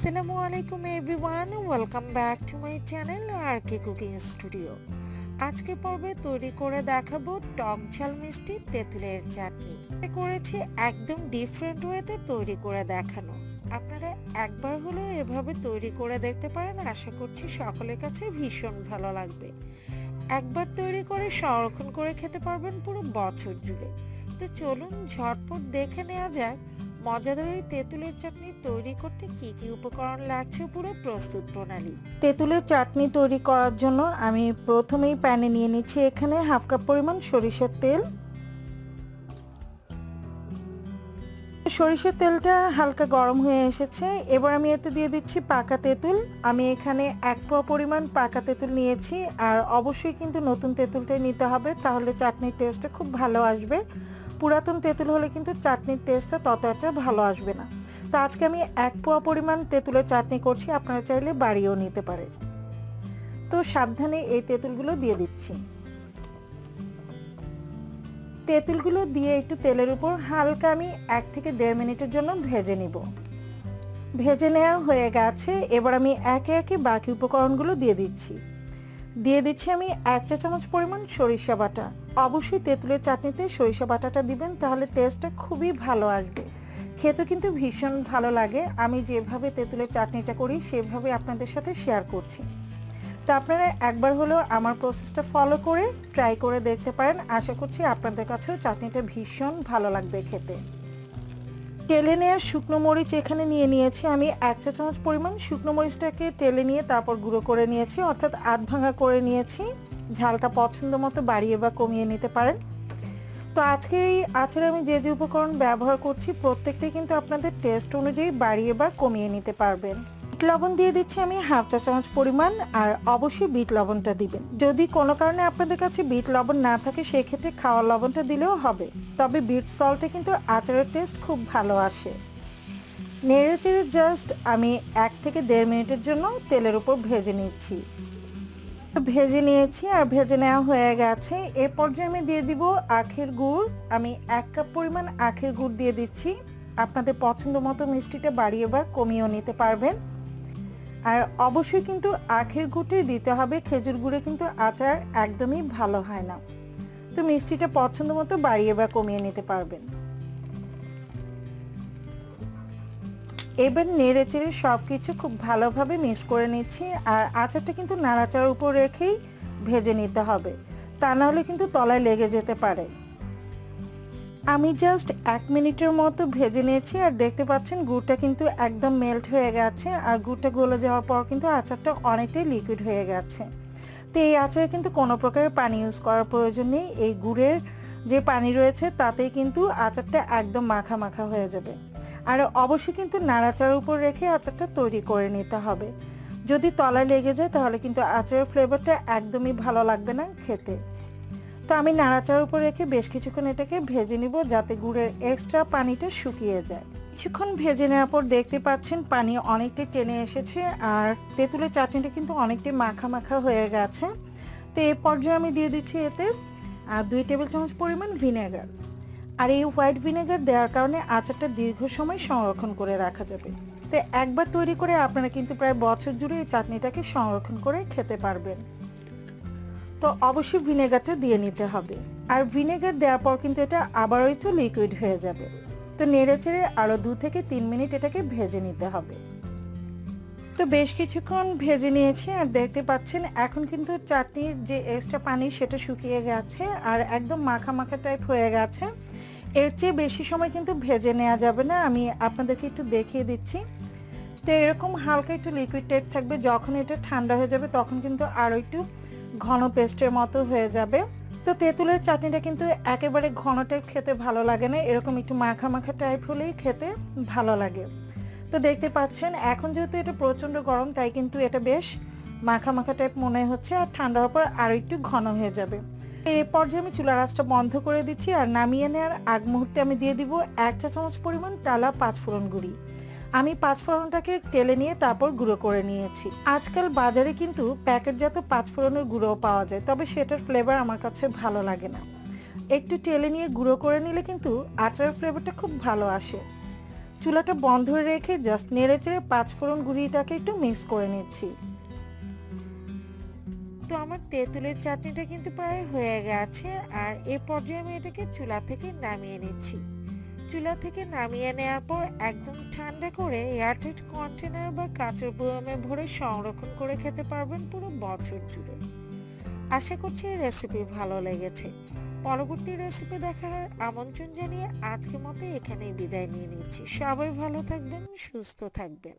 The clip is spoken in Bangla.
আসসালামু আলাইকুম everyone, welcome back to my channel R K cooking studio. আজকে পর্বে তৈরি করে দেখাবো টক ঝাল মিষ্টি তেঁতুলের চাটনি। করেছি একদম ডিফারেন্ট ওয়েতে তৈরি করে দেখানো। আপনারা একবার হলেও এভাবে তৈরি করে দেখতে পারেন, আশা করছি সকলের কাছে ভীষণ ভালো লাগবে। একবার তৈরি করে সংরক্ষণ করে খেতে পারবেন পুরো বছর জুড়ে। তো চলুন ঝটপট দেখে নেওয়া যাক মজাদার এই তেঁতুলের চাটনি তৈরি করতে কি কি উপকরণ লাগছে, পুরো প্রস্তুত প্রণালী। তেঁতুলের চাটনি তৈরি করার জন্য আমি প্রথমেই প্যানে নিয়ে নিচ্ছি এখানে হাফ কাপ পরিমাণ সরিষার তেল। সরিষার তেলটা হালকা গরম হয়ে এসেছে, এবার আমি এতে দিয়ে দিচ্ছি পাকা তেঁতুল। আমি এখানে 1 পোয়া পরিমাণ পাকা তেঁতুল নিয়েছি, আর অবশ্যই কিন্তু নতুন তেঁতুলটাই নিতে হবে, তাহলে চাটনির টেস্টটা খুব ভালো আসবে। পুরাতন তেঁতুল হলে কিন্তু চাটনির টেস্টটা তত একটা ভালো আসবে না। তো আজকে আমি 1 পোয়া পরিমাণ তেঁতুলের চাটনি করছি, আপনারা চাইলে বাড়িয়েও নিতে পারেন। তো সাবধানে এই তেঁতুলগুলো দিয়ে দিচ্ছি। তেঁতুলগুলো দিয়ে একটু তেলের উপর হালকা আমি 1 থেকে 1.5 মিনিটের জন্য ভেজে নিব। ভেজে নেওয়া হয়ে গেছে, এবার আমি একে একে বাকি উপকরণগুলো দিয়ে দিচ্ছি। আমি 1 চা চামচ পরিমাণ সরিষা বাটা। অবশ্যই তেঁতুলের চাটনিতে সরিষা বাটাটা দিবেন, তাহলে টেস্টটা খুবই ভালো আসবে, খেতে কিন্তু ভীষণ ভালো লাগে। আমি যেভাবে তেঁতুলের চাটনিটা করি সেভাবে আপনাদের সাথে শেয়ার করছি। তো আপনারা একবার হলেও আমার প্রসেসটা ফলো করে ট্রাই করে দেখতে পারেন, আশা করছি আপনাদের কাছেও চাটনিটা ভীষণ ভালো লাগবে খেতে। তেলে নেওয়া শুকনো মরিচ এখানে নিয়ে নিয়েছি আমি 1 চা চামচ পরিমাণ। শুকনো মরিচটাকে তেলে নিয়ে তারপর গুঁড়ো করে নিয়েছি, অর্থাৎ আধ ভাঙা করে নিয়েছি। ঝালটা পছন্দ মতো বাড়িয়ে বা কমিয়ে নিতে পারেন। তো আজকের এই আচারে আমি যে যে উপকরণ ব্যবহার করছি প্রত্যেকটাই কিন্তু আপনাদের টেস্ট অনুযায়ী বাড়িয়ে বা কমিয়ে নিতে পারবেন। বিট লবণ দিয়ে দিচ্ছি আমি হাফ চা চামচ পরিমাণ, আর অবশ্যই বিট লবণটা দিবেন। যদি কোনো কারণে আপনাদের কাছে বিট লবণ না থাকে সেক্ষেত্রে খাওয়ার লবণটা দিলেও হবে, তবে বিট সল্টে কিন্তু আচারের টেস্ট খুব ভালো আসে। নেড়ে চেড়ে জাস্ট আমি 1 থেকে 1.5 মিনিটের জন্য তেলের উপর ভেজে নিচ্ছি। ভেজে নিয়েছি আর ভেজে নেওয়া হয়ে গেছে। এ পর্যায়ে আমি দিয়ে দিব আখের গুড়। আমি 1 কাপ পরিমাণ আখের গুড় দিয়ে দিচ্ছি। আপনাদের পছন্দ মতো মিষ্টিটা বাড়িয়ে বা কমিয়েও নিতে পারবেন। আর অবশ্যই কিন্তু আখের গুড়টাই দিতে হবে, খেজুর গুড়ে কিন্তু আচার একদমই ভালো হয় না। তো মিষ্টিটা পছন্দ মতো বাড়িয়ে বা কমিয়ে নিতে পারবেন। এবার নেড়ে চেড়ে সব কিছু খুব ভালোভাবে মিক্স করে নিচ্ছি। আর আচারটা কিন্তু নাড়াচাড়ার উপর রেখেই ভেজে নিতে হবে, তা নাহলে কিন্তু তলায় লেগে যেতে পারে। আমি জাস্ট 1 মিনিটের মতো ভেজে নিয়েছি, আর দেখতে পাচ্ছেন গুড়টা কিন্তু একদম মেল্ট হয়ে গেছে, আর গুড়টা গলে যাওয়ার পর কিন্তু আচারটা অনেকটাই লিকুইড হয়ে গেছে। তো এই আচারে কিন্তু কোনো প্রকারের পানি ইউজ করার প্রয়োজন নেই। এই গুড়ের যে পানি রয়েছে তাতেই কিন্তু আচারটা একদম মাখা মাখা হয়ে যাবে। আর অবশ্যই কিন্তু নাড়াচাড়ার উপর রেখে আচারটা তৈরি করে নিতে হবে। যদি তলায় লেগে যায় তাহলে কিন্তু আচারের ফ্লেভারটা একদমই ভালো লাগবে না খেতে। তো আমি নাড়াচাড়ার উপর রেখে বেশ কিছুক্ষণ এটাকে ভেজে নিব, যাতে গুড়ের এক্সট্রা পানিটা শুকিয়ে যায়। কিছুক্ষণ ভেজে নেওয়ার পর দেখতে পাচ্ছেন পানি অনেকটাই টেনে এসেছে, আর তেঁতুলের চাটনিটা কিন্তু অনেকটাই মাখা মাখা হয়ে গেছে। তো এই পর্যায়ে আমি দিয়ে দিচ্ছি এতে 2 টেবিল চামচ পরিমাণ ভিনেগার। আর এই হোয়াইট ভিনেগার দেওয়ার কারণে আচারটা দীর্ঘ সময় সংরক্ষণ করে রাখা যাবে। তো একবার তৈরি করে আপনারা কিন্তু প্রায় বছর জুড়ে এই চাটনিটাকে সংরক্ষণ করে খেতে পারবেন। তো অবশ্যই ভিনেগারটা দিয়ে নিতে হবে, আর ভিনেগার দেওয়ার পর কিন্তু এটা আবারও একটু লিকুইড হয়ে যাবে। তো নেড়ে চেড়ে আরও 2 থেকে 3 মিনিট এটাকে ভেজে নিতে হবে। তো বেশ কিছুক্ষণ ভেজে নিয়েছি, আর দেখতে পাচ্ছেন এখন কিন্তু চাটনির যে এক্সট্রা পানি সেটা শুকিয়ে গেছে, আর একদম মাখা মাখা টাইপ হয়ে গেছে। এর চেয়ে বেশি সময় কিন্তু ভেজে নেওয়া যাবে না, আমি আপনাদেরকে একটু দেখিয়ে দিচ্ছি। তো এরকম হালকা একটু লিকুইড টাইপ থাকবে, যখন এটা ঠান্ডা হয়ে যাবে তখন কিন্তু আরও একটু ঘন পেস্টের মতো হয়ে যাবে। তো তেঁতুলের চাটনিটা কিন্তু একেবারে ঘন টাইপ খেতে ভালো লাগে না, এরকম একটু মাখা মাখা টাইপ হলেই খেতে ভালো লাগে। তো দেখতে পাচ্ছেন এখন যেহেতু এটা প্রচণ্ড গরম, তাই কিন্তু এটা বেশ মাখা মাখা টাইপ মনে হচ্ছে, আর ঠান্ডা হওয়ার পর আরও একটু ঘন হয়ে যাবে। এই পর্যায়ে আমি চুলার আঁচটা বন্ধ করে দিচ্ছি, আর নামিয়ে নেওয়ার আগ মুহূর্তে আমি দিয়ে দিব 1 চা চামচ পরিমাণ টালা 5 ফোড়ন গুঁড়ি। আমি 5 ফোড়নটাকে টেলে নিয়ে তারপর গুঁড়ো করে নিয়েছি। আজকাল বাজারে কিন্তু প্যাকেটজাত 5 ফোড়নের গুঁড়োও পাওয়া যায়, তবে সেটার ফ্লেভার আমার কাছে ভালো লাগে না। একটু টেলে নিয়ে গুঁড়ো করে নিলে কিন্তু আচারের ফ্লেভারটা খুব ভালো আসে। চুলাটা বন্ধ রেখে জাস্ট নেড়েচেড়ে 5 ফোড়ন গুঁড়িটাকে একটু মিক্স করে নিচ্ছি। তো আমার তেঁতুলের চাটনিটা কিন্তু প্রায় হয়ে গেছে, আর এ পর্যায়ে আমি এটাকে চুলা থেকে নামিয়ে নিচ্ছি। চুলা থেকে নামিয়ে নেওয়ার পর একদম ঠান্ডা করে এয়ারটাইট কন্টেনার বা কাঁচের বয়ামে ভরে সংরক্ষণ করে খেতে পারবেন পুরো বছর জুড়ে। আশা করছি এই রেসিপি ভালো লেগেছে। পরবর্তী রেসিপি দেখার আমন্ত্রণ জানিয়ে আজকের মতো এখানেই বিদায় নিয়ে নিচ্ছি। সবাই ভালো থাকবেন, সুস্থ থাকবেন।